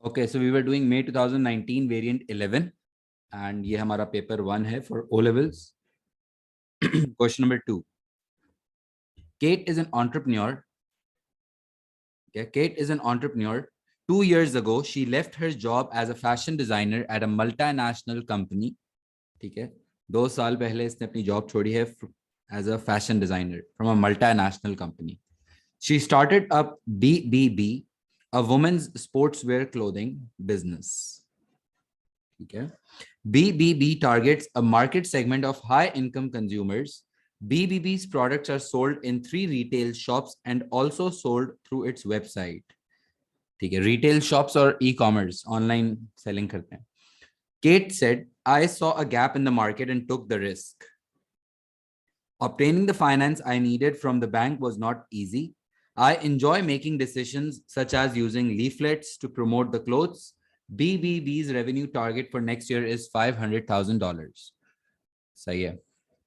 Okay, so we were doing May 2019 variant 11 and ये हमारा paper 1 है for O levels. Question number 2. Kate is an entrepreneur. Okay, Kate is an entrepreneur. 2 years ago, she left her job as a fashion designer at a multinational company. ठीक है, 2 साल पहले इसने अपनी job छोड़ी है as a fashion designer from a multinational company. She started up BBB, a women's sportswear clothing business. Okay. BBB targets a market segment of high-income consumers. BBB's products are sold in 3 retail shops and also sold through its website. ठीक है, retail shops और e-commerce online selling करते हैं. Kate said, I saw a gap in the market and took the risk. Obtaining the finance I needed from the bank was not easy. I enjoy making decisions such as using leaflets to promote the clothes. BBB's revenue target for next year is $500,000. सही है,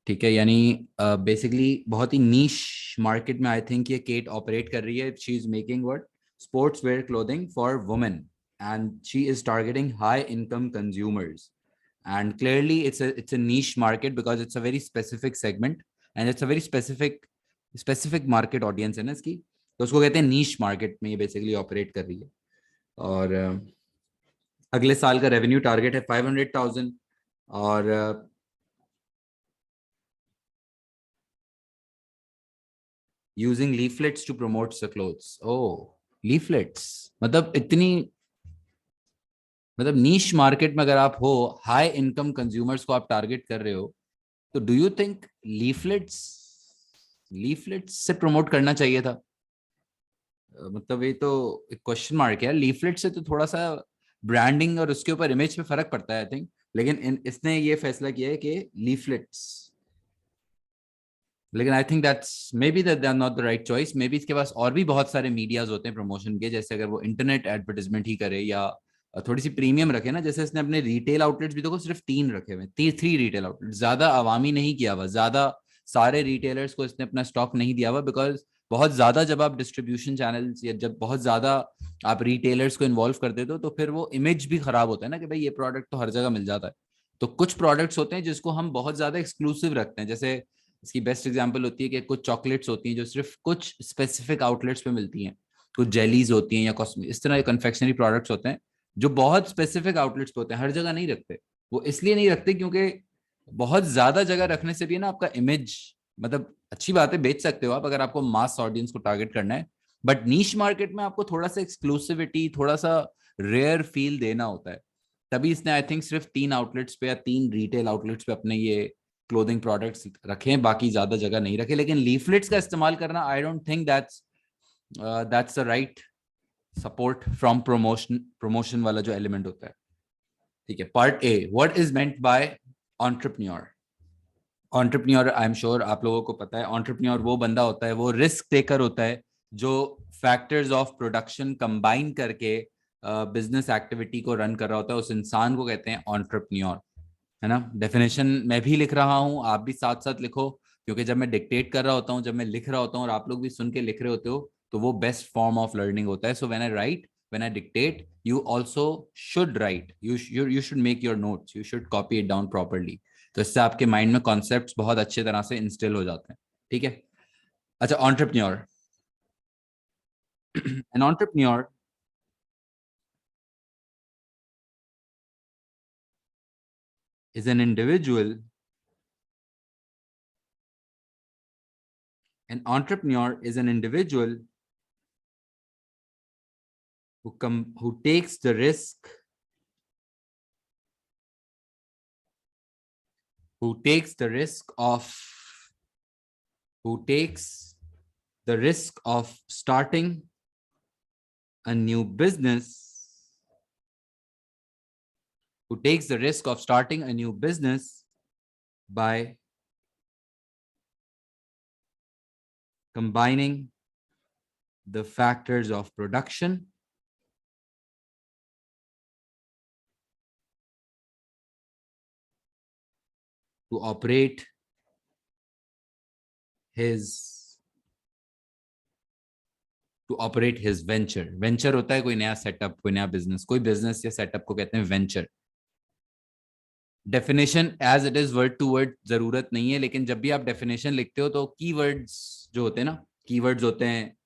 ठीक है, यानी basically बहुत ही niche market में I think ये cat operate कर रही है. She is making what sports wear clothing for women and she is targeting high income consumers. And clearly it's a niche market because it's a very specific segment and it's a very specific market audience है ना इसकी, तो उसको कहते हैं niche market में ये basically operate कर रही है. और अगले साल का रेवेन्यू टारगेट है 500,000 और using leaflets to promote the clothes. Oh, leaflets मतलब इतनी मतलब नीश मार्केट में अगर आप हो, हाई इनकम कंज्यूमर्स को आप टारगेट कर रहे हो, तो डू यू थिंक लीफलेट्स से प्रमोट करना चाहिए था? मतलब ये तो एक क्वेश्चन मार्क है. लीफलेट से तो थोड़ा सा ब्रांडिंग और उसके ऊपर इमेज पे फर्क पड़ता है आई थिंक, लेकिन इसने ये फैसला किया है कि लीफलेट्स. लेकिन I think that's maybe that they are not the right choice. Maybe इसके पास और भी बहुत सारे मीडियाज होते हैं प्रमोशन के, जैसे अगर वो इंटरनेट एडवर्टाइजमेंट ही करे या थोड़ी सी प्रीमियम रखे ना. जैसे इसने अपने रिटेल आउटलेट्स भी देखो सिर्फ 3 रखे हुए, 3 रिटेल आउटलेट, ज्यादा अवामी नहीं किया हुआ, ज्यादा सारे रिटेलर्स को इसने अपना स्टॉक नहीं दिया हुआ. बिकॉज बहुत ज्यादा जब आप डिस्ट्रीब्यूशन चैनल्स या जब बहुत ज्यादा आप रिटेलर्स को इन्वॉल्व कर देते हो तो फिर वो इमेज भी खराब होता है ना कि भाई ये प्रोडक्ट तो हर जगह मिल जाता है. तो कुछ प्रोडक्ट्स होते हैं जिसको हम बहुत ज्यादा एक्सक्लूसिव रखते हैं. जैसे इसकी बेस्ट एग्जांपल होती है कि कुछ चॉकलेट्स होती हैं जो सिर्फ कुछ स्पेसिफिक आउटलेट्स पे मिलती हैं, कुछ जेलीज होती हैं या कॉस्मेटिक, इस तरह के कन्फेक्शनरी प्रोडक्ट्स होते हैं जो बहुत स्पेसिफिक आउटलेट्स पे होते हैं, हर जगह नहीं रखते. वो इसलिए नहीं रखते क्योंकि बहुत ज्यादा जगह रखने से भी ना आपका इमेज, मतलब अच्छी बात है बेच सकते हो आप अगर आपको मास ऑडियंस को टारगेट करना है, बट नीश मार्केट में आपको थोड़ा सा एक्सक्लूसिविटी, थोड़ा सा रेयर फील देना होता है. तभी इसने आई थिंक सिर्फ 3 आउटलेट्स पे या 3 रिटेल आउटलेट्स पे अपने ये क्लोथिंग प्रोडक्ट्स रखे हैं, बाकी ज्यादा जगह नहीं रखे. लेकिन लीफलेट्स का इस्तेमाल करना I don't think that's the right support from promotion वाला जो एलिमेंट होता है. ठीक है, part A, what is meant by entrepreneur. Entrepreneur I am sure आप लोगों को पता है, एंटरप्रेन्योर वो बंदा होता है, वो रिस्क टेकर होता है जो फैक्टर्स ऑफ प्रोडक्शन कंबाइन करके बिजनेस एक्टिविटी को रन कर रहा होता है. उस इंसान को कहते हैं एंटरप्रेन्योर, है ना. डेफिनेशन मैं भी लिख रहा हूँ, आप भी साथ साथ लिखो, क्योंकि जब मैं डिक्टेट कर रहा होता हूँ, जब मैं लिख रहा होता हूँ और आप लोग भी सुन के लिख रहे होते हो, तो वो बेस्ट फॉर्म ऑफ लर्निंग होता है. So when I right, when I dictate, you also should write, you should make your notes, you should copy it down properly. तो इससे आपके माइंड में कॉन्सेप्ट्स बहुत अच्छे तरह से इंस्टिल हो जाते हैं. ठीक है. अच्छा, entrepreneur. An entrepreneur is an individual. An entrepreneur is an individual who takes the risk, who takes the risk of who takes the risk of starting a new business, who takes the risk of starting a new business by combining the factors of production, to operate his to operate his venture. Venture होता है कोई नया setup, कोई नया business, कोई business या setup को कहते हैं venture. Definition as it is word to word जरूरत नहीं है, लेकिन जब भी आप डेफिनेशन लिखते हो तो कीवर्ड्स जो होते हैं ना, कीवर्ड्स होते हैं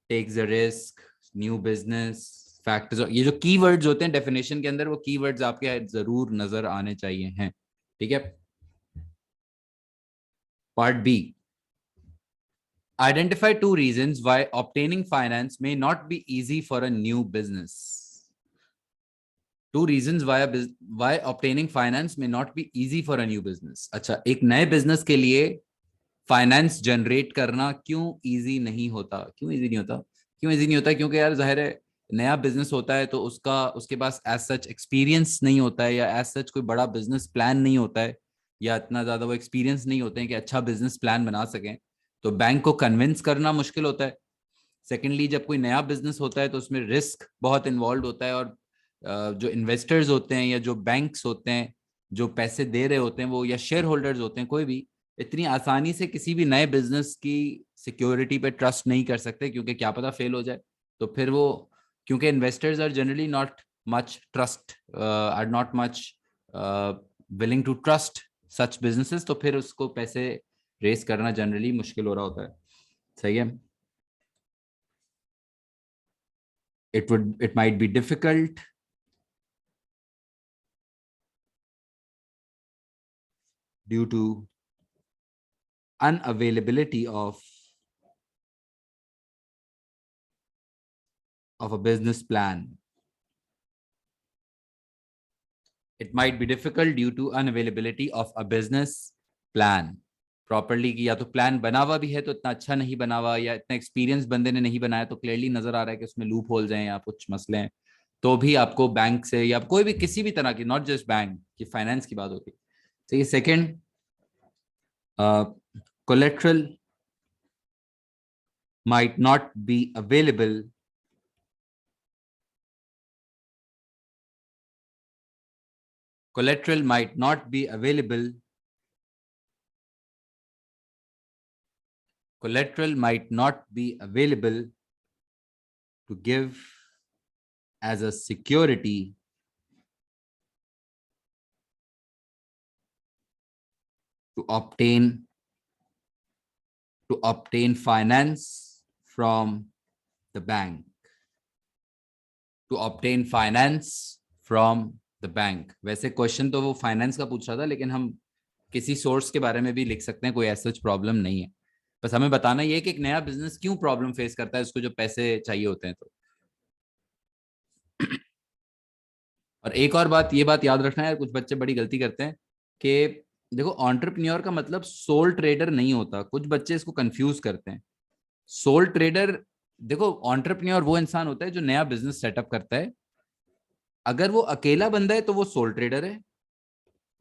takes the risk, new business, factors, ये जो कीवर्ड्स होते हैं डेफिनेशन के अंदर, वो कीवर्ड्स आपके जरूर नजर आने चाहिए हैं। ठीक है। Part B, identify two reasons why obtaining finance may not be easy for a new business. Two reasons why obtaining finance may not be easy for a new business. अच्छा, एक नए बिजनेस के लिए फाइनेंस जनरेट करना क्यों easy नहीं होता? क्यों इजी नहीं होता? क्यों इजी नहीं होता? क्योंकि यार जाहिर है नया बिजनेस होता है तो उसके पास एज सच एक्सपीरियंस नहीं होता है, या एज सच कोई बड़ा बिजनेस प्लान नहीं होता है, या इतना ज्यादा वो एक्सपीरियंस नहीं होते हैं कि अच्छा बिजनेस प्लान बना सकें। तो बैंक को कन्विंस करना मुश्किल होता है। सेकेंडली, जब कोई नया बिजनेस होता है तो उसमें रिस्क बहुत इन्वॉल्व होता है, और जो इन्वेस्टर्स होते हैं या जो बैंक्स होते हैं जो पैसे दे रहे होते हैं वो, या शेयर होल्डर्स होते हैं कोई भी, इतनी आसानी से किसी भी नए बिजनेस की सिक्योरिटी पे ट्रस्ट नहीं कर सकते, क्योंकि क्या पता फेल हो जाए। तो फिर वो, क्योंकि investors are generally not much trust are not much willing to trust such businesses, तो फिर उसको पैसे रेस करना जनरली मुश्किल हो रहा होता है। सही है। It might be difficult due to unavailability of a business plan. It might be difficult due to unavailability of a business plan. Properly की या तो प्लान बना हुआ भी है तो इतना अच्छा नहीं बना हुआ, या इतना एक्सपीरियंस बंदे ने नहीं बनाया, तो क्लियरली नजर आ रहा है कि उसमें लूप होल्स हैं या कुछ मसले हैं, तो भी आपको बैंक से या कोई भी किसी भी तरह की, नॉट जस्ट बैंक की, फाइनेंस की बात होती है। ठीक है। Second, collateral might not be available collateral might not be available collateral might not be available to give as a security to obtain finance from the bank, to obtain finance from the bank। वैसे question तो वो finance का पूछ रहा था, लेकिन हम किसी सोर्स के बारे में भी लिख सकते हैं, कोई ऐसा प्रॉब्लम नहीं है। बस हमें बताना ये कि एक नया बिजनेस क्यों प्रॉब्लम फेस करता है, उसको जो पैसे चाहिए होते हैं। तो और एक और बात, ये बात याद रखना है, कुछ बच्चे बड़ी गलती करते हैं कि देखो, एंटरप्रेन्योर का मतलब सोल ट्रेडर नहीं होता। कुछ बच्चे इसको कंफ्यूज करते हैं। सोल ट्रेडर, देखो, एंटरप्रेन्योर वो इंसान होता है जो नया बिजनेस सेटअप करता है। अगर वो अकेला बंदा है तो वो सोल ट्रेडर है।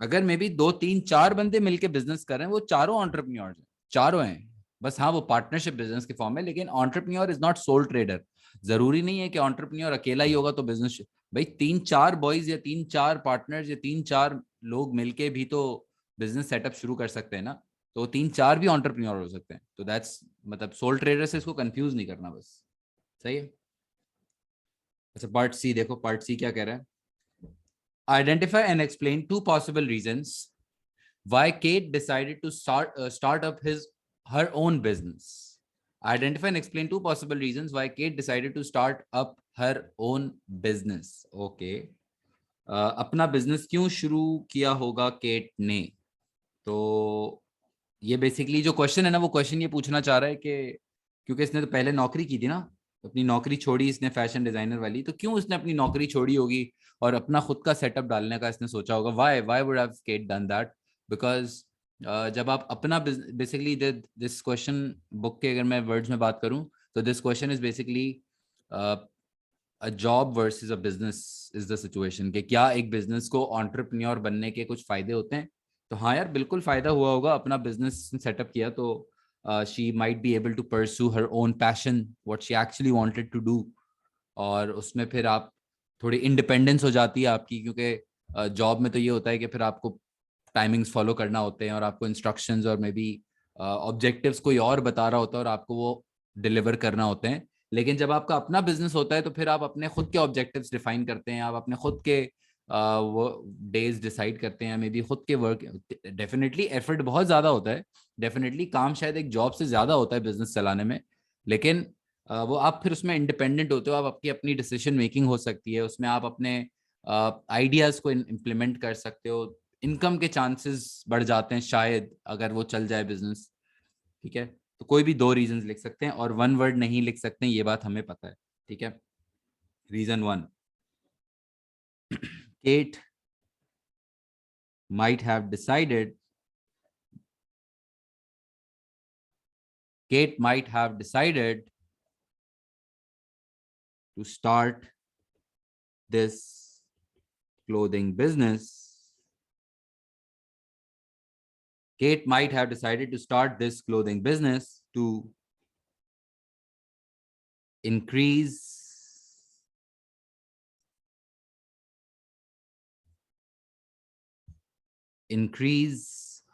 अगर मे बी दो तीन चार बंदे मिलके बिजनेस कर रहे हैं, वो चारों एंटरप्रेन्योर हैं, चारों हैं। बस हाँ, वो पार्टनरशिप बिजनेस के फॉर्म है, लेकिन entrepreneur is not soul trader. जरूरी नहीं है कि एंटरप्रेन्योर अकेला ही होगा तो बिजनेस। भाई तीन चार बॉयज या तीन चार पार्टनर्स या तीन चार लोग मिलके भी तो बिजनेस सेटअप शुरू कर सकते हैं ना। तो तीन चार भी एंटरप्रेन्योर हो सकते हैं। तो दैट्स मतलब सोल ट्रेडर से इसको कंफ्यूज नहीं करना बस। सही है। अच्छा, पार्ट सी देखो, पार्ट सी क्या कह रहा है। Identify and explain two possible reasons why Kate decided to start up her own business. Identify and explain two possible reasons why Kate decided to start up her own business. Okay. अपना business क्यों शुरू किया होगा cat ने? तो ये basically जो question है ना, वो क्वेश्चन ये पूछना चाह रहा है कि क्योंकि इसने तो पहले नौकरी की थी ना, अपनी नौकरी छोड़ी इसने फैशन डिजाइनर वाली, तो क्यों उसने अपनी नौकरी छोड़ी होगी और अपना खुद का सेटअप डालने का इसने सोचा होगा? Why why would have Kate done that? Because जब आप अपना बेसिकली दिस क्वेश्चन बुक के अगर मैं वर्ड्स में बात करूं तो this question is basically a job versus a business is the situation, कि क्या एक बिजनेस को एंटरप्रेन्योर बनने के कुछ फायदे होते हैं? तो हाँ यार, बिल्कुल फायदा हुआ होगा। अपना बिजनेस सेटअप किया तो she might be able to pursue her own passion, what she actually wanted to do. और उसमें फिर आप थोड़ी इंडिपेंडेंस हो जाती है आपकी, क्योंकि जॉब में तो ये होता है कि फिर आपको टाइमिंग्स फॉलो करना होते हैं और आपको इंस्ट्रक्शंस और मे बी ऑब्जेक्टिव्स कोई और बता रहा होता है और आपको वो डिलीवर करना होते हैं। लेकिन जब आपका अपना बिजनेस होता है तो फिर आप अपने खुद के ऑब्जेक्टिव्स डिफाइन करते हैं, आप अपने खुद के वो डेज डिसाइड करते हैं, मे बी खुद के वर्क। डेफिनेटली एफर्ट बहुत ज्यादा होता है, डेफिनेटली काम शायद एक जॉब से ज्यादा होता है बिजनेस चलाने में, लेकिन वो आप फिर उसमें इंडिपेंडेंट होते हो, आप आपकी अपनी डिसीजन मेकिंग हो सकती है उसमें, आप अपने आइडियाज को इम्प्लीमेंट कर सकते हो, इनकम के चांसेस बढ़ जाते हैं शायद अगर वो चल जाए बिजनेस। ठीक है, तो कोई भी दो रीजंस लिख सकते हैं और वन वर्ड नहीं लिख सकते हैं, ये बात हमें पता है। ठीक है, reason one, Kate might have decided Kate might have decided to start this clothing business. Kate might have decided to start this clothing business to increase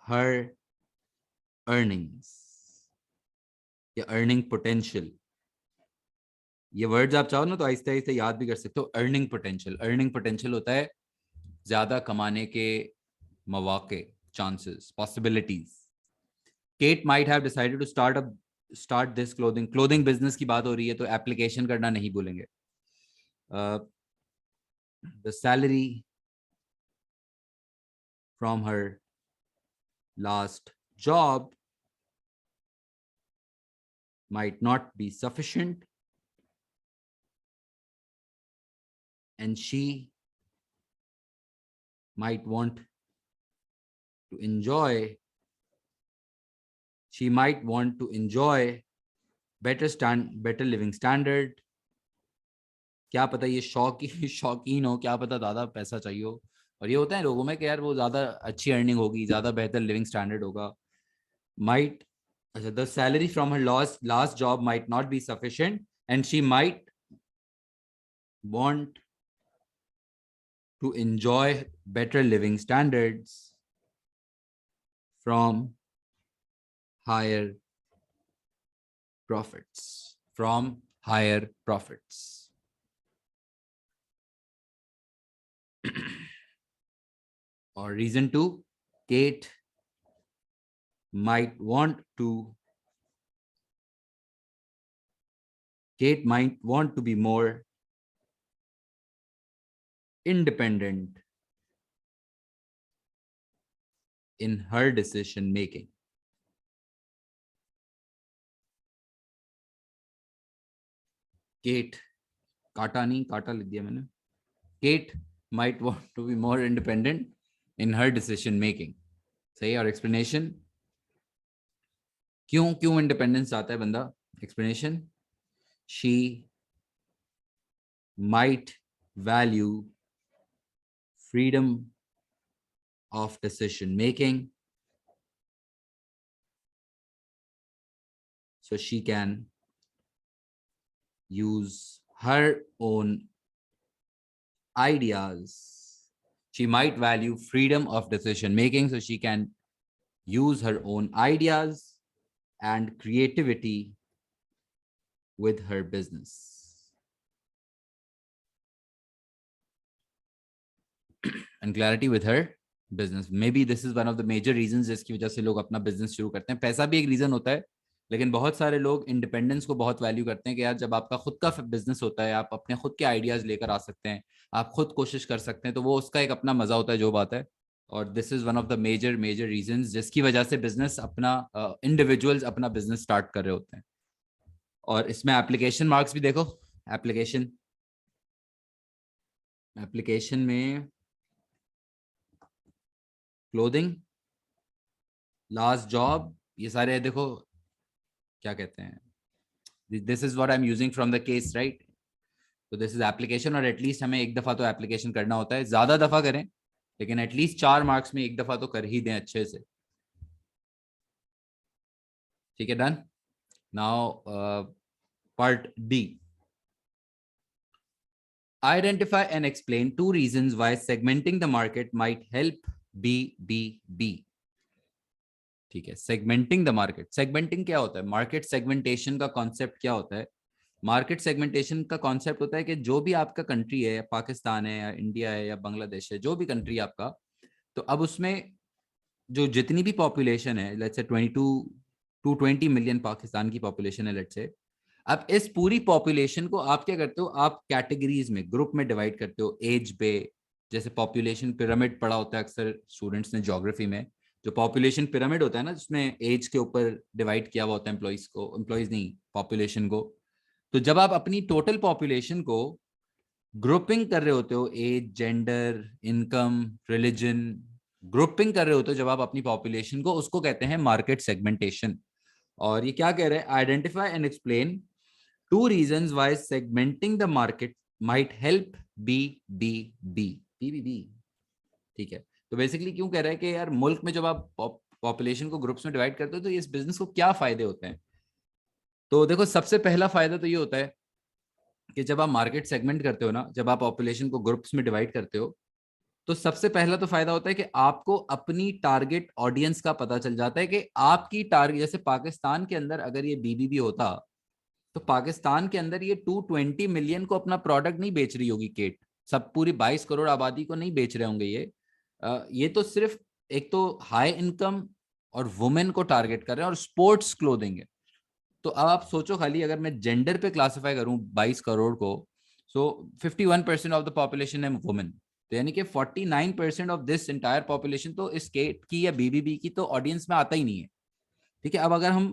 her earnings या अर्निंग पोटेंशियल। ये वर्ड्स आप चाहो ना तो आहिस्ते आहिस्ते याद भी कर सकते हो। अर्निंग पोटेंशियल, अर्निंग पोटेंशियल होता है ज्यादा कमाने के मौके, chances, possibilities. Kate might have decided to start this clothing business की बात हो रही है तो एप्लीकेशन करना नहीं भूलेंगे। The salary from her last job might not be sufficient and she might want to enjoy better living standard। क्या पता ये शौकीन हो, क्या पता ज्यादा पैसा चाहिए हो, और ये होता है लोगों में कि यार वो ज्यादा अच्छी अर्निंग होगी, ज्यादा बेहतर लिविंग स्टैंडर्ड होगा। माइट, अच्छा, the salary from her last job might not be sufficient and she might want to enjoy better living standards from higher profits। or reason 2, Kate might want to be more independent in her decision making। Kate, काटा नहीं, काटा लिख दिया मैंने। Kate might want to be more independent in her decision making। सही। और explanation, क्यों independence चाहता है बंदा? Explanation, she might value freedom of decision making so she can use her own ideas। She might value freedom of decision making so she can use her own ideas and creativity with her business। and clarity with her business। Maybe this is one of the major reasons जिसकी वजह से लोग अपना business शुरू करते हैं। पैसा भी एक रीजन होता है, लेकिन बहुत सारे लोग इंडिपेंडेंस को बहुत वैल्यू करते हैं कि यार जब आपका खुद का बिजनेस होता है, आप अपने खुद के आइडियाज लेकर आ सकते हैं, आप खुद कोशिश कर सकते हैं, तो वो उसका एक अपना मजा होता है, जो बात है। और this is one of the major major reason जिसकी वजह से बिजनेस अपना इंडिविजुअल्स अपना बिजनेस स्टार्ट कर रहे होते हैं। और इसमें एप्लीकेशन मार्क्स भी देखो। एप्लीकेशन में क्लोथिंग, लास्ट जॉब, ये सारे देखो क्या कहते हैं, this is what I am using from the case, right. तो दिस इज एप्लीकेशन, और एटलीस्ट हमें एक दफा तो एप्लीकेशन करना होता है, ज्यादा दफा करें लेकिन एटलीस्ट 4 मार्क्स में एक दफा तो कर ही दें अच्छे से। ठीक है, done. Now part D, identify and explain 2 reasons why segmenting the market might help BBB। ठीक है, सेगमेंटिंग द मार्केट, सेगमेंटिंग क्या होता है, मार्केट सेगमेंटेशन का कॉन्सेप्ट क्या होता है? मार्केट सेगमेंटेशन का कॉन्सेप्ट होता है कि जो भी आपका कंट्री है, पाकिस्तान है या इंडिया है या बांग्लादेश है, जो भी कंट्री आपका, तो अब उसमें जो जितनी भी पॉपुलेशन है, लेट्स से 20 मिलियन पाकिस्तान की पॉपुलेशन है लेट्स से, अब इस पूरी पॉपुलेशन को आप क्या करते हो, आप कैटेगरीज में, ग्रुप में डिवाइड करते हो एज पे। जैसे पॉपुलेशन पिरामिड पढ़ा होता है अक्सर स्टूडेंट्स ने ज्योग्राफी में, जो पॉपुलेशन पिरामिड होता है ना, जिसमें एज के ऊपर डिवाइड किया हुआ होता है एम्प्लॉइज को, एम्प्लॉइज नहीं, पॉपुलेशन को। तो जब आप अपनी टोटल पॉपुलेशन को ग्रुपिंग कर रहे होते हो, age, gender, income, religion, grouping कर रहे होते हो जब आप अपनी पॉपुलेशन को, उसको कहते हैं मार्केट सेगमेंटेशन। और ये क्या कह रहे हैं, identify and explain two reasons why segmenting the market might help be be be be be be. ठीक है, तो बेसिकली क्यों कह रहा है कि यार मुल्क में जब आप पॉपुलेशन को ग्रुप्स में डिवाइड करते हो तो इस बिजनेस को क्या फायदे होते हैं। तो देखो, सबसे पहला फायदा तो ये होता है कि जब आप मार्केट सेगमेंट करते हो ना, जब आप पॉपुलेशन को ग्रुप्स में डिवाइड करते हो, तो सबसे पहला तो फायदा होता है कि आपको अपनी टारगेट ऑडियंस का पता चल जाता है कि आपकी टारगेट, जैसे पाकिस्तान के अंदर अगर ये बीबीबी होता, तो पाकिस्तान के अंदर ये 220 मिलियन को अपना प्रोडक्ट नहीं बेच रही होगी केट, सब पूरी 22 करोड़ आबादी को नहीं बेच रहे होंगे ये। ये तो सिर्फ एक तो हाई इनकम और वुमेन को टारगेट कर रहे हैं और स्पोर्ट्स क्लोथिंग है। तो अब आप सोचो खाली, अगर मैं जेंडर पे क्लासिफाई करूं 22 करोड़ को, सो 51% ऑफ द पॉपुलेशन है वुमेन, तो यानी कि 49% ऑफ दिस इंटायर पॉपुलेशन तो इस केट की या बीबीबी की तो ऑडियंस में आता ही नहीं है। ठीक है, अब अगर हम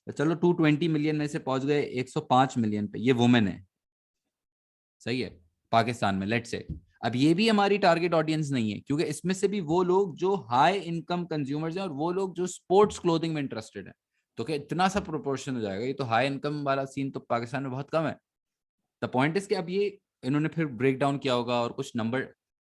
चलो 220 मिलियन में से पहुंच गए 105 मिलियन पे, ये वुमेन है, सही है, पाकिस्तान में लेट से। अब ये भी हमारी टारगेट ऑडियंस नहीं है, क्योंकि इसमें से भी वो लोग जो हाई इनकम कंज्यूमर्स हैं और वो लोग जो स्पोर्ट्स क्लोथिंग में इंटरेस्टेड है। तो क्या इतना सा प्रोपोर्शन हो जाएगा, ये तो हाई इनकम वाला सीन तो पाकिस्तान में बहुत कम है। द पॉइंट इज कि अब ये इन्होंने फिर ब्रेक डाउन किया होगा और कुछ नंबर।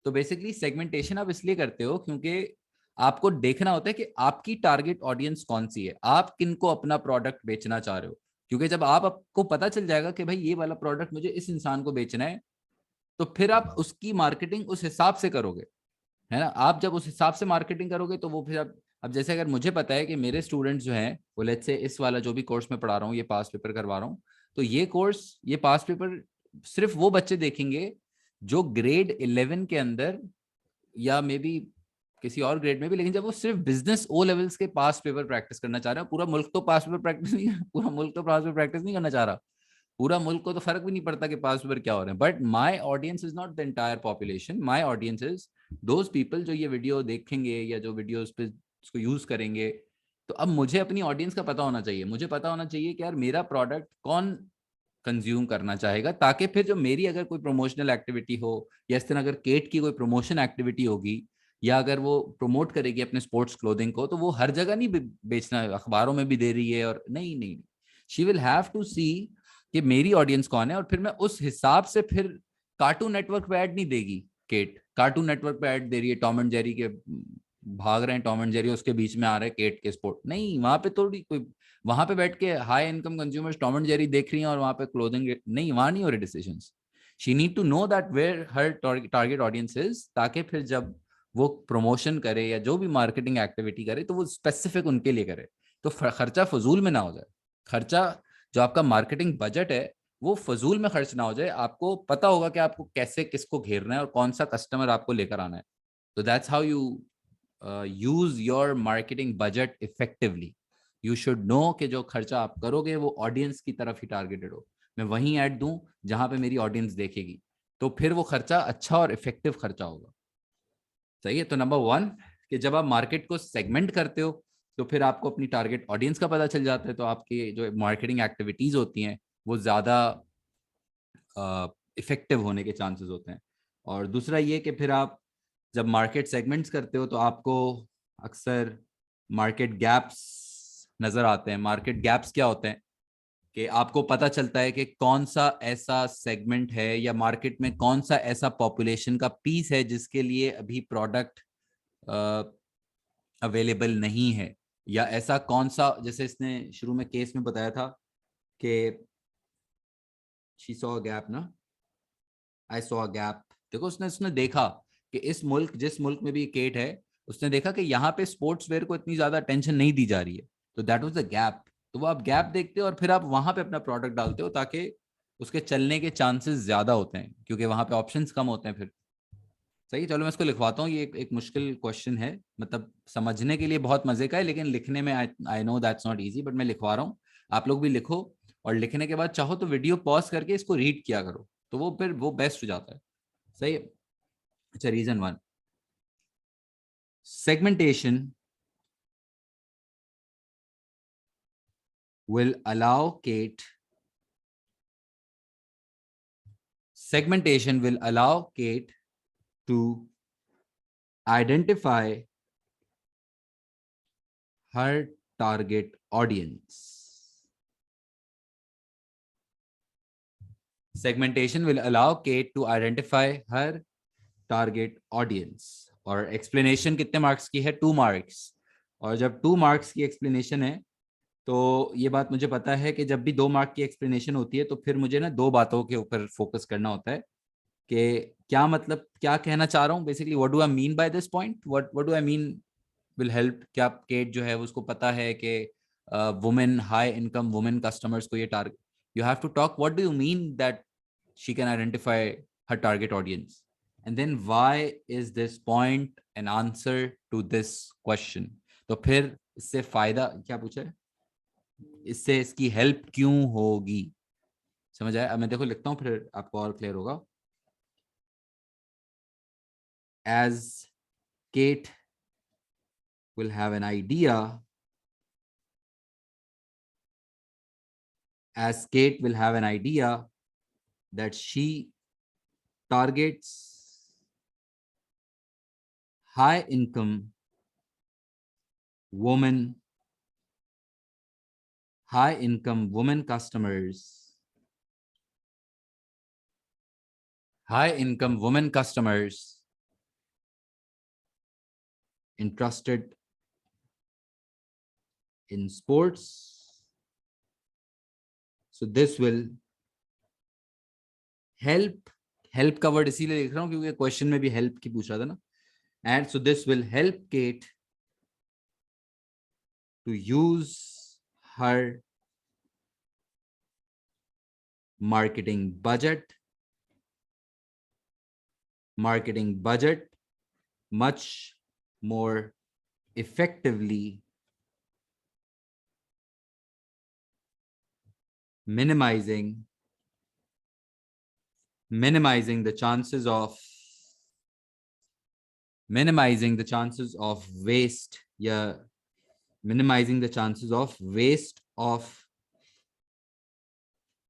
तो बेसिकली सेगमेंटेशन आप इसलिए करते हो क्योंकि आपको देखना होता है कि आपकी टारगेट ऑडियंस कौन सी है, आप किनको अपना प्रोडक्ट बेचना चाह रहे हो। क्योंकि जब आपको पता चल जाएगा कि भाई ये वाला प्रोडक्ट मुझे इस इंसान को बेचना है, तो फिर आप उसकी मार्केटिंग उस हिसाब से करोगे, है ना। आप जब उस हिसाब से मार्केटिंग करोगे तो वो फिर अब जैसे अगर मुझे पता है कि मेरे स्टूडेंट्स जो हैं वो लेट्स से इस वाला जो भी कोर्स में पढ़ा रहा हूँ, ये पास पेपर करवा रहा हूँ, तो ये कोर्स, ये पास पेपर सिर्फ वो बच्चे देखेंगे जो ग्रेड 11 के अंदर या मे बी किसी और ग्रेड में भी, लेकिन जब वो सिर्फ बिजनेस ओ लेवल्स के पास पेपर प्रैक्टिस करना चाह रहे हैं, पूरा मुल्क तो पास पेपर प्रैक्टिस नहीं, पूरा मुल्क तो पास पेपर प्रैक्टिस नहीं करना चाह रहा, पूरा मुल्क को तो फर्क भी नहीं पड़ता कि पास पेपर क्या हो रहे हैं। But my audience is not the entire population, my audience is those people जो ये वीडियो देखेंगे या जो वीडियो पे इसको यूज करेंगे। तो अब मुझे अपनी ऑडियंस का पता होना चाहिए, मुझे पता होना चाहिए कि यार मेरा प्रोडक्ट कौन कंज्यूम करना चाहेगा, ताकि फिर जो मेरी अगर कोई प्रमोशनल एक्टिविटी हो, या इस तरह अगर केट की कोई प्रमोशन एक्टिविटी होगी, या अगर वो प्रमोट करेगी अपने स्पोर्ट्स क्लोथिंग को, तो वो हर जगह नहीं बेचना है, अखबारों में भी दे रही है और नहीं नहीं, शी विल हैव टू सी कि मेरी ऑडियंस कौन है, और फिर मैं उस हिसाब से फिर कार्टून नेटवर्क पे ऐड नहीं देगी। केट कार्टून नेटवर्क पे ऐड दे रही है, टॉम एंड जेरी के भाग रहे हैं, टॉम एंड जेरी उसके बीच में आ रहे हैं केट के स्पोर्ट, नहीं, वहां पे थोड़ी कोई, वहां पे बैठ के high income consumers Tom and Jerry देख रही हैं और वहां पे क्लोथिंग नहीं, वहां नहीं हो रहे decisions. She need to know that where her target audience is, ताकि फिर जब वो प्रमोशन करे या जो भी मार्केटिंग एक्टिविटी करे तो वो स्पेसिफिक उनके लिए करे, तो खर्चा फजूल में ना हो जाए। खर्चा, जो आपका मार्केटिंग बजट है, वो फजूल में खर्च ना हो जाए, आपको पता होगा कि आपको कैसे किसको घेरना है और कौन सा कस्टमर आपको लेकर आना है। तो that's how you use your marketing budget effectively. You should know कि जो खर्चा आप करोगे वो ऑडियंस की तरफ ही टारगेटेड हो, मैं वहीं ऐड दूं जहां पे मेरी ऑडियंस देखेगी, तो फिर वो खर्चा अच्छा और इफेक्टिव खर्चा होगा। सही है, तो नंबर वन, कि जब आप मार्केट को सेगमेंट करते हो तो फिर आपको अपनी टारगेट ऑडियंस का पता चल जाता है, तो आपकी जो मार्केटिंग एक्टिविटीज होती हैं वो ज़्यादा इफेक्टिव होने के चांसेस होते हैं। और दूसरा ये कि फिर आप जब मार्केट सेगमेंट्स करते हो तो आपको अक्सर मार्केट गैप्स नज़र आते हैं। मार्केट गैप्स क्या होते हैं कि आपको पता चलता है कि कौन सा ऐसा सेगमेंट है या मार्केट में कौन सा ऐसा पॉपुलेशन का पीस है जिसके लिए अभी प्रोडक्ट अवेलेबल नहीं है, या ऐसा कौन सा, जैसे इसने शुरू में केस में बताया था कि शी सॉ गैप ना, आई सॉ गैप। देखो, उसने उसने देखा कि इस मुल्क, जिस मुल्क में भी केट है, उसने देखा कि यहाँ पे स्पोर्ट्स वेयर को इतनी ज्यादा अटेंशन नहीं दी जा रही है, तो दैट वाज द गैप। तो वो आप गैप देखते हो और फिर आप वहां पे अपना प्रोडक्ट डालते हो ताकि उसके चलने के चांसेस ज्यादा होते हैं क्योंकि वहां पे ऑप्शंस कम होते हैं फिर। सही है, चलो मैं इसको लिखवाता हूँ। ये एक मुश्किल क्वेश्चन है, मतलब समझने के लिए बहुत मजे का है, लेकिन लिखने में I know that's not easy, but मैं लिखवा रहा हूँ। आप लोग भी लिखो, और लिखने के बाद चाहो तो वीडियो पॉज करके इसको रीड किया करो, तो वो फिर वो बेस्ट हो जाता है। सही है। अच्छा, reason one, segmentation will allow Kate segmentation will allow Kate to identify her target audience. Segmentation will allow Kate to identify her target audience. और एक्सप्लेनेशन कितने मार्क्स की है? 2 मार्क्स। और जब 2 मार्क्स की एक्सप्लेनेशन है, तो ये बात मुझे पता है कि जब भी 2 मार्क की एक्सप्लेनेशन होती है तो फिर मुझे ना 2 बातों के ऊपर फोकस करना होता है कि क्या मतलब, क्या कहना चाह रहा हूँ basically, what do I mean by this point, what do I mean will help. क्या केट जो है उसको पता है कि women, high income women customers को ये target, you have to talk what do you mean that she can identify her target audience, and then why is this point an answer to this question. तो फिर इससे फायदा क्या पूछा है, इससे इसकी हेल्प क्यों होगी। समझ आया? अब मैं देखो लिखता हूँ, फिर आपको और क्लियर होगा। As Kate will have an idea, as Kate will have an idea that she targets high income women, high income women customers, high income women customers interested in sports. So this will help, help का word इसीलिए लिख रहा हूं क्योंकि question में भी help की पूछ रहा था ना। And so this will help Kate to use her marketing budget much more effectively, minimizing the chances of waste, yeah, minimizing the chances of waste of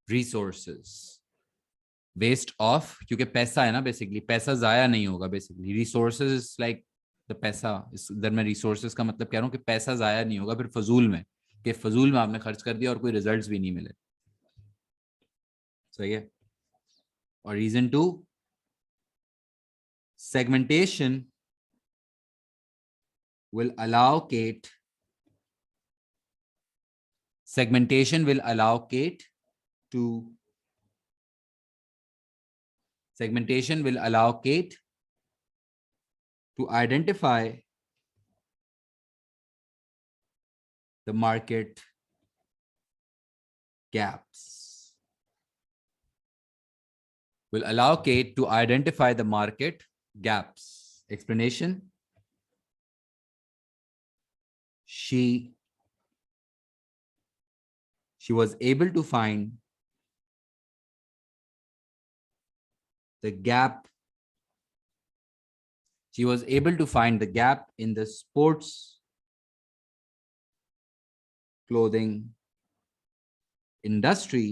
resources, waste of, क्योंकि पैसा है ना, बेसिकली पैसा जाया नहीं होगा। बेसिकली रिसोर्सेज लाइक द पैसा, इधर मैं रिसोर्सेज का मतलब कह रहा हूँ कि पैसा जाया नहीं होगा फिर फजूल में, कि फजूल में आपने खर्च कर दिया और कोई रिजल्ट्स भी नहीं मिले। सही है। और reason two, segmentation will allow Kate segmentation will allow Kate to segmentation will allow Kate to identify the market gaps, will allow Kate to identify the market gaps. Explanation: she was able to find the gap. She was able to find the gap in the sports clothing industry.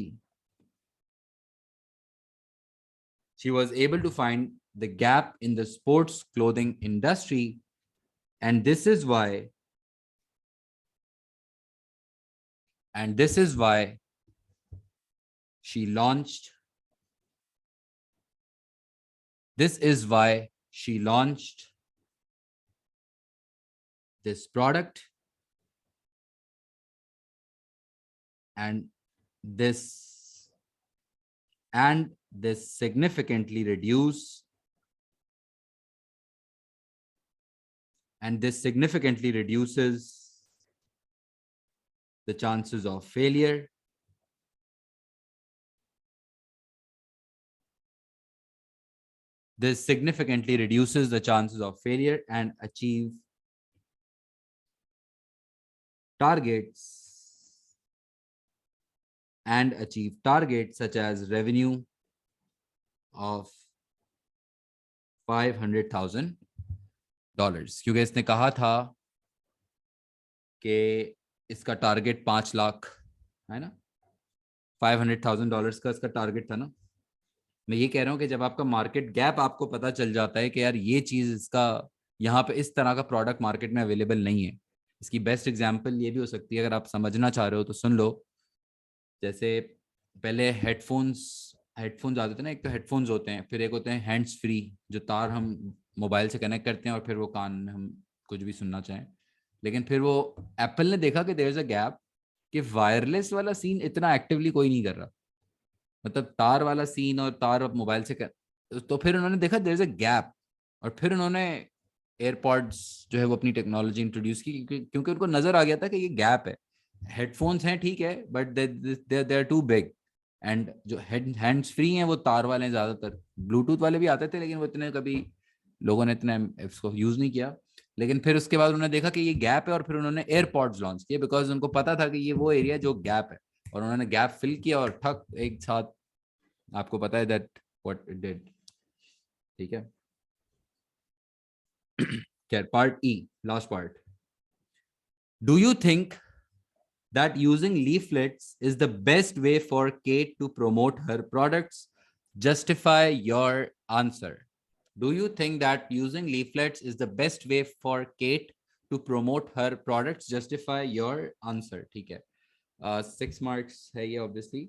She was able to find the gap in the sports clothing industry, and this is why she launched this product, and this significantly reduces the chances of failure This significantly reduces the chances of failure and achieve targets such as revenue of $500,000, क्योंकि इसने कहा था कि इसका target 5 lakh है ना, $500,000 का इसका टारगेट था ना। मैं ये कह रहा हूँ कि जब आपका मार्केट गैप आपको पता चल जाता है कि यार ये चीज इसका यहाँ पे इस तरह का प्रोडक्ट मार्केट में अवेलेबल नहीं है। इसकी बेस्ट एग्जांपल ये भी हो सकती है, अगर आप समझना चाह रहे हो तो सुन लो। जैसे पहले हेडफोन्स हेडफोन्स आते थे ना, एक तो हेडफोन्स होते हैं, फिर एक होते हैं हैंड्स फ्री, जो तार हम मोबाइल से कनेक्ट करते हैं और फिर वो कान में हम कुछ भी सुनना चाहें। लेकिन फिर वो एप्पल ने देखा कि देयर इज अ गैप, कि वायरलेस वाला सीन इतना एक्टिवली कोई नहीं कर रहा, मतलब तार वाला सीन और तार अब मोबाइल से कर, तो फिर उन्होंने देखा देयर इज अ गैप, और फिर उन्होंने एयरपॉड्स जो है वो अपनी टेक्नोलॉजी इंट्रोड्यूस की, क्योंकि उनको नजर आ गया था कि ये गैप है। हेडफोन्स हैं ठीक है, but they are too big, and जो हैंड्स फ्री हैं वो तार वाले हैं ज्यादातर। ब्लूटूथ वाले भी आते थे लेकिन वो इतने कभी लोगों ने इतने इसको यूज नहीं किया। लेकिन फिर उसके बाद उन्होंने देखा कि ये गैप है, और फिर उन्होंने एयरपॉड्स लॉन्च किए, बिकॉज उनको पता था कि ये वो एरिया जो गैप है, और उन्होंने गैप फिल किया और ठक एक साथ, आपको पता है दैट व्हाट इट डिड। ठीक है, क्या part E, last part. Do you think that using leaflets is the best way for Kate to promote her products? Justify your answer. Do you think that using leaflets is the best way for Kate to promote her products? Justify your answer. ठीक है, 6 marks है ये obviously।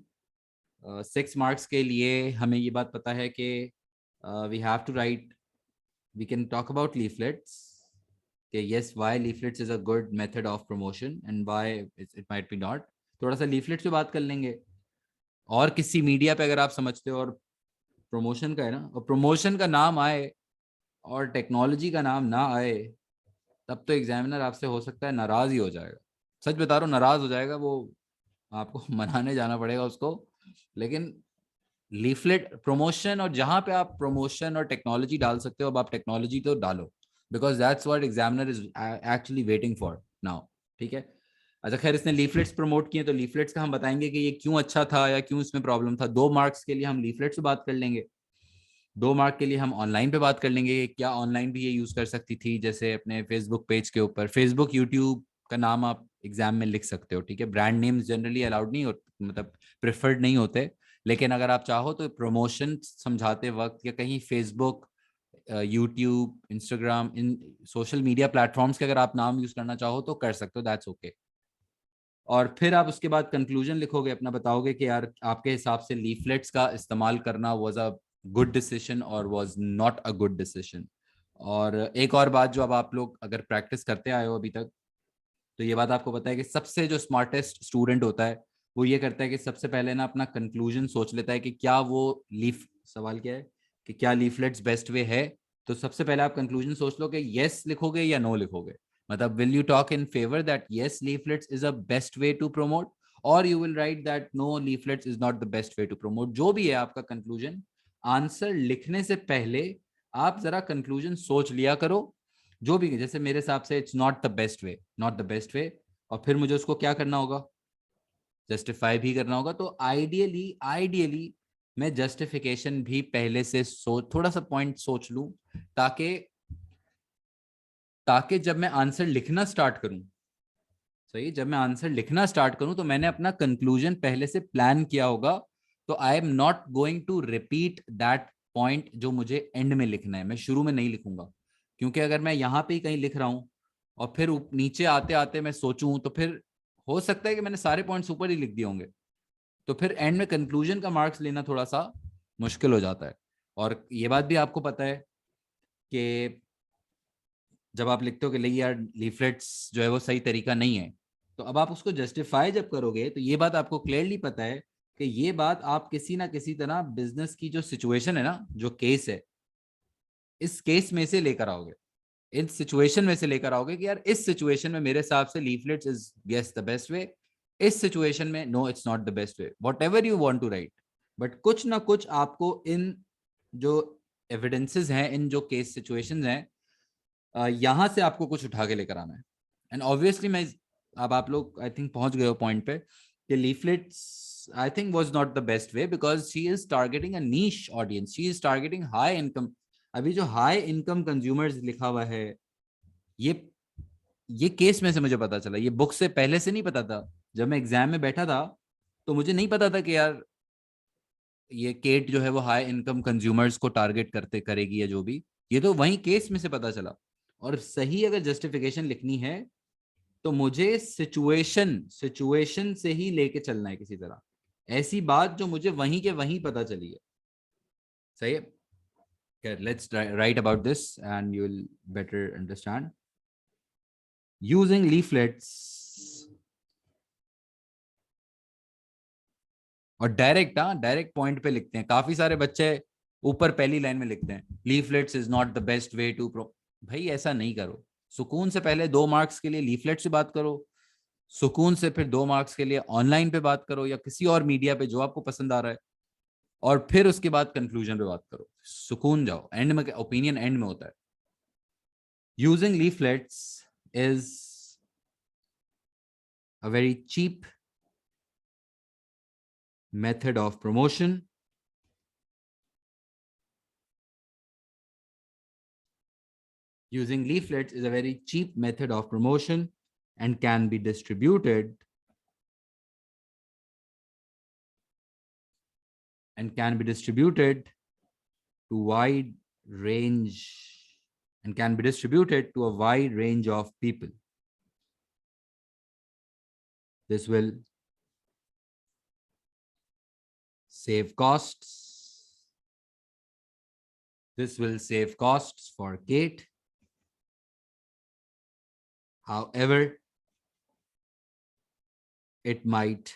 6 marks के लिए हमें ये बात पता है कि we have to write, we can talk about leaflets, कि yes why leaflets is a good method of promotion and why it might be not। थोड़ा सा लीफलेट्स पे बात कर लेंगे, और किसी मीडिया पे अगर आप समझते हो और प्रमोशन का है ना, और प्रमोशन का नाम आए और टेक्नोलॉजी का नाम ना आए, तब तो एग्जामिनर आपसे हो सकता है नाराज ही हो जाएगा। सच बता रहा हूँ, नाराज हो जाएगा वो, आपको मनाने जाना पड़ेगा उसको। लेकिन लीफलेट प्रमोशन, और जहां पे आप प्रमोशन और टेक्नोलॉजी डाल सकते हो, अब आप टेक्नोलॉजी तो डालो, because that's what examiner is actually waiting for now. ठीक है, अच्छा खैर, इसने लीफलेट्स प्रमोट किए तो लीफलेट्स का हम बताएंगे कि ये क्यों अच्छा था या क्यों इसमें प्रॉब्लम था। 2 मार्क्स के लिए हम लीफलेट्स पे बात कर लेंगे, 2 मार्क के लिए हम ऑनलाइन पे बात कर लेंगे, क्या ऑनलाइन भी ये यूज कर सकती थी, जैसे अपने फेसबुक पेज के ऊपर, फेसबुक यूट्यूब का नाम आप एग्जाम में लिख सकते हो। ठीक है, ब्रांड नेम्स जनरली अलाउड नहीं होते, मतलब प्रेफर्ड नहीं होते, लेकिन अगर आप चाहो तो प्रमोशन समझाते वक्त या कहीं फेसबुक, यूट्यूब, इंस्टाग्राम, इन सोशल मीडिया प्लेटफॉर्म्स के अगर आप नाम यूज करना चाहो तो कर सकते हो, दैट्स ओके। और फिर आप उसके बाद कंक्लूजन लिखोगे अपना, बताओगे कि यार आपके हिसाब से लीफलेट्स का इस्तेमाल करना वाज अ गुड डिसीजन और was not a good decision. और एक और बात, जो अब आप लोग अगर प्रैक्टिस करते आए हो अभी तक, तो ये बात आपको पता है कि सबसे जो स्मार्टेस्ट स्टूडेंट होता है वो ये करता है कि सबसे पहले ना अपना कंक्लूजन सोच लेता है कि क्या वो लीफ, सवाल क्या है कि क्या लीफलेट्स बेस्ट वे है। तो सबसे पहले आप कंक्लूजन सोच लो कि यस लिखोगे या नो लिखोगे, मतलब will you talk in favour that yes leaflets is a best way to promote, or you will write that no leaflets is not the best way to promote। जो भी है आपका कंक्लूजन, आंसर लिखने से पहले आप जरा कंक्लूजन सोच लिया करो। जो भी, जैसे मेरे हिसाब से it's not the best way, not the best वे, और फिर मुझे उसको क्या करना होगा, जस्टिफाई भी करना होगा। तो आइडियली आइडियली मैं जस्टिफिकेशन भी पहले से थोड़ा सा पॉइंट सोच लूं, ताकि ताकि जब मैं आंसर लिखना स्टार्ट करूं, सही, जब मैं आंसर लिखना स्टार्ट करूं तो मैंने अपना कंक्लूजन पहले से प्लान किया होगा। तो I am not going to repeat that point जो मुझे एंड में लिखना है, मैं शुरू में नहीं लिखूंगा। क्योंकि अगर मैं यहाँ पे ही कहीं लिख रहा हूं और फिर नीचे आते आते मैं सोचूं, तो फिर हो सकता है कि मैंने सारे पॉइंट्स ऊपर ही लिख दिए होंगे, तो फिर एंड में कंक्लूजन का मार्क्स लेना थोड़ा सा मुश्किल हो जाता है। और ये बात भी आपको पता है कि जब आप लिखते हो कि नहीं यार लीफलेट्स जो है वो सही तरीका नहीं है, तो अब आप उसको जस्टिफाई जब करोगे तो ये बात आपको क्लियरली पता है कि ये बात आप किसी ना किसी तरह बिजनेस की जो सिचुएशन है ना, जो केस है, इस केस में से लेकर आओगे, इस सिचुएशन में से लेकर आओगे कि यार इस सिचुएशन में मेरे हिसाब से leaflets is yes the best way, इस सिचुएशन में no it's not the best way, whatever you want to write. But कुछ ना कुछ आपको इन जो एविडेंसेस हैं, इन जो केस सिचुएशंस हैं, यहाँ से आपको कुछ उठा के लेकर आना है। एंड ऑब्वियसली मैं, अब आप लोग आई थिंक पहुंच गए हो पॉइंट पे कि leaflets I think was not the best way, because she is targeting a niche audience, she is targeting high income. अभी जो हाई इनकम कंज्यूमर्स लिखा हुआ है, ये ये केस में से मुझे पता चला, ये बुक से पहले से नहीं पता था। जब मैं एग्जाम में बैठा था तो मुझे नहीं पता था कि यार ये केट जो है वो हाई इनकम कंज्यूमर्स को टारगेट करते करेगी या जो भी, ये तो वही केस में से पता चला। और सही अगर जस्टिफिकेशन लिखनी है तो मुझे सिचुएशन सिचुएशन से ही लेके चलना है किसी तरह, ऐसी बात जो मुझे वहीं के वहीं पता चली है। सही है, let's write about this and you will better understand. Using leaflets, और डायरेक्ट, हाँ डायरेक्ट पॉइंट पे लिखते हैं। काफी सारे बच्चे ऊपर पहली लाइन में लिखते हैं leaflets is not the best way to pro. भाई ऐसा नहीं करो, सुकून से पहले 2 मार्क्स के लिए लीफलेट से बात करो, सुकून से फिर 2 मार्क्स के लिए ऑनलाइन पे बात करो या किसी और मीडिया पे जो आपको पसंद आ रहा है, और फिर उसके बाद कंक्लूजन पे बात करो। सुकून जाओ, एंड में ओपिनियन एंड में होता है। Using leaflets is a very cheap method of promotion. Using leaflets is a very cheap method of promotion and can be distributed to wide range can be distributed to a wide range of people. This will save costs. This will save costs for Kate. However, it might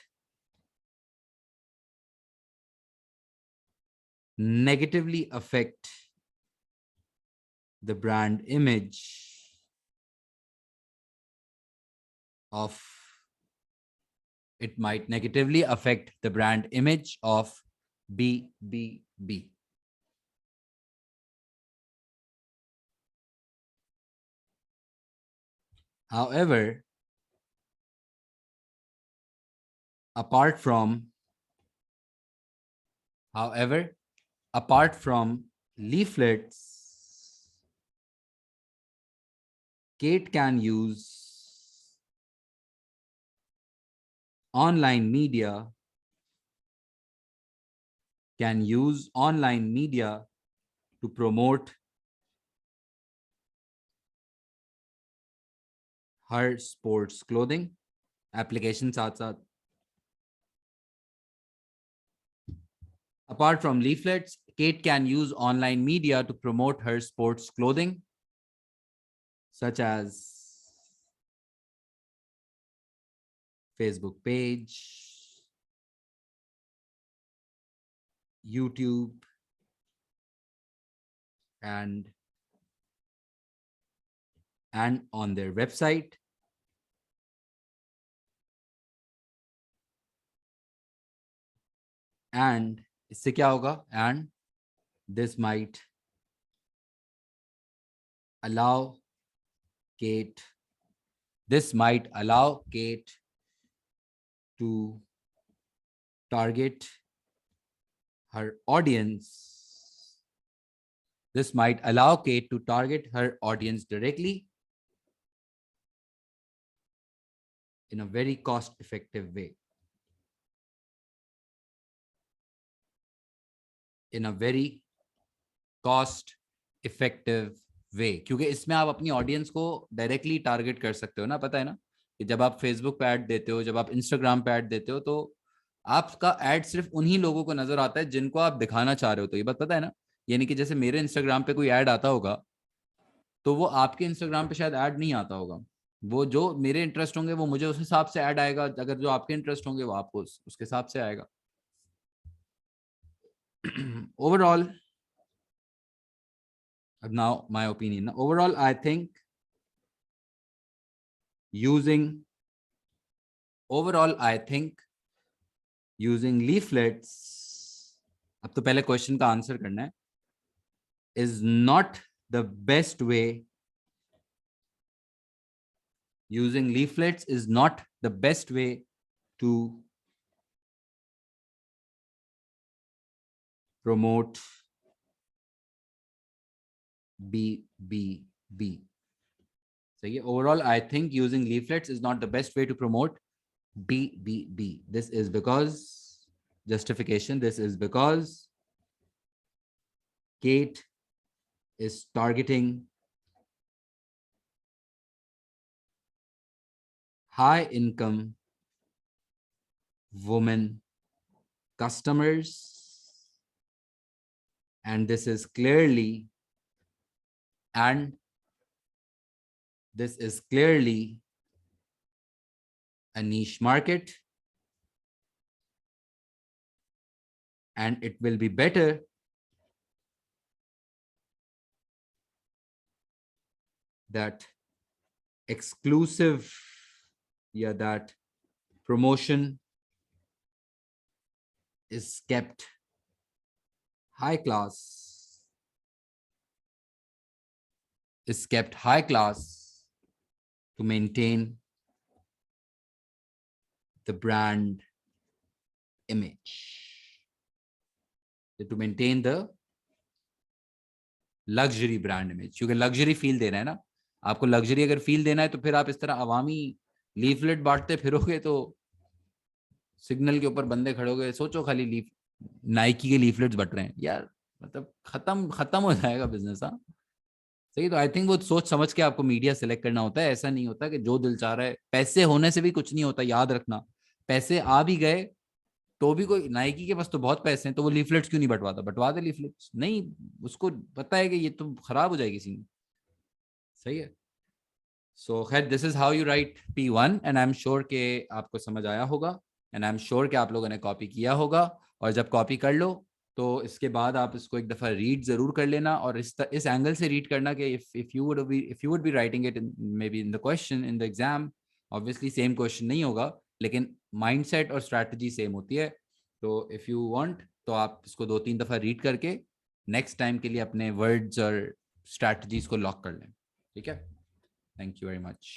negatively affect the brand image of it might negatively affect the brand image of BBB. However, apart from leaflets, Kate can use online media to promote her sports clothing application साथ साथ। Apart from leaflets, Kate can use online media to promote her sports clothing, such as Facebook page, YouTube, and on their website. And इससे क्या होगा? And this might allow Kate to target her audience. This might allow Kate to target her audience directly in a very cost-effective way. क्योंकि इसमें आप अपनी audience को directly target कर सकते हो ना, पता है ना कि जब आप फेसबुक पे ऐड देते हो, जब आप इंस्टाग्राम पे ऐड देते हो, तो आपका ऐड सिर्फ उन्हीं लोगों को नजर आता है जिनको आप दिखाना चाह रहे हो। तो ये बात पता है ना, यानी कि जैसे मेरे इंस्टाग्राम पे कोई ऐड आता होगा तो वो आपके इंस्टाग्राम पे शायद ऐड नहीं आता होगा। वो जो मेरे इंटरेस्ट होंगे वो मुझे उस हिसाब से ऐड आएगा, अगर जो आपके इंटरेस्ट होंगे वो आपको उसके हिसाब से आएगा। overall now my opinion, overall I think using leaflets, अब तो पहले क्वेश्चन का आंसर करना है। is not the best way. Using leaflets is not the best way to promote BBB. So yeah, overall, I think using leaflets is not the best way to promote BBB. This is because justification. This is because Kate is targeting high income women customers, and this is clearly a niche market, and it will be better that that promotion is kept high class, to maintain the brand image, to maintain the luxury brand image, क्योंकि luxury feel देना है ना आपको। Luxury अगर feel देना है तो फिर आप इस तरह अवामी लीफलेट बांटते फिरोगे तो सिग्नल के ऊपर बंदे खड़े हो गए, सोचो खाली नाइकी के लीफलेट्स बट रहे हैं यार, मतलब खत्म हो जाएगा बिजनेस। हाँ सही। तो आई थिंक वो सोच समझ के आपको मीडिया सिलेक्ट करना होता है। ऐसा नहीं होता कि जो दिल चाह रहा है। पैसे होने से भी कुछ नहीं होता, याद रखना। पैसे आ भी गए तो भी कोई, नाइकी के पास तो बहुत पैसे हैं तो वो लीफलेट्स क्यों नहीं बंटवाता? बंटवा दे लीफलेट्स। नहीं, उसको पता है कि ये तो खराब हो जाएगी सीन। सही है। सो खैर, this is how you right P1 and I am sure के आपको समझ आया होगा, एंड आई एम श्योर कि आप लोगों ने कॉपी किया होगा। और जब कॉपी कर लो तो इसके बाद आप इसको एक दफा रीड जरूर कर लेना, और इस एंगल से रीड करना कि if you would be writing it may be in the question in the exam, obviously same question नहीं होगा लेकिन माइंडसेट और स्ट्रैटेजी सेम होती है। तो इफ यू वांट तो आप इसको 2-3 दफा रीड करके नेक्स्ट टाइम के लिए अपने वर्ड्स और स्ट्रैटेजीज को लॉक कर लें। ठीक है। Thank you very much.